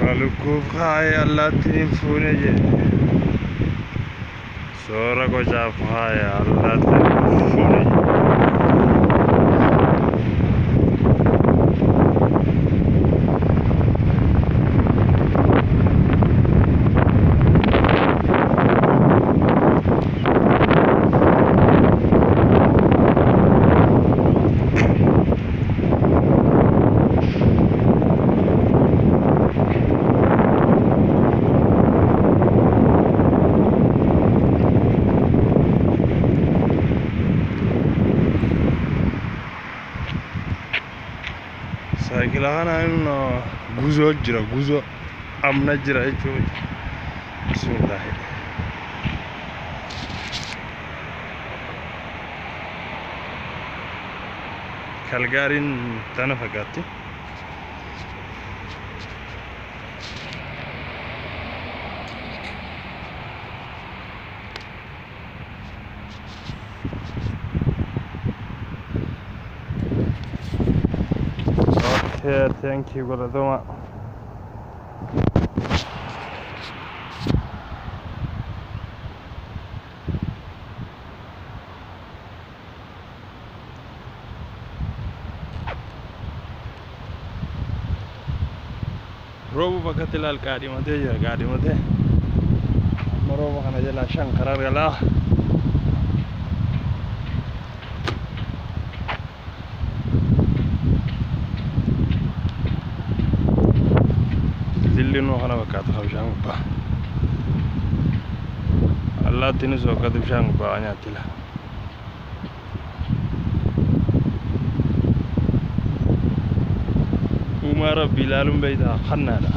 Ralukuuf haaya allaattiin fuune jedhe. Soora gochaaf haaya allaattiin fuune jedhe. Saayikila kanaan guzoo jira, guzoo amna jira jechuudha. Bismillah. Calgary'n tana fakkaatti. Okay, thank you galatoomaa. Rooba bakkatti ilaal qaadhimatee jira, qaadhimatee rooba kana jalaa shankarar galaa. Dillinuu kana fakkaata bishaan gubbaa. Allaattiinis wakkati bishaan gubbaa nyaatti laa. Uumaa rabbii ilaaluun beeytaa kannaadha.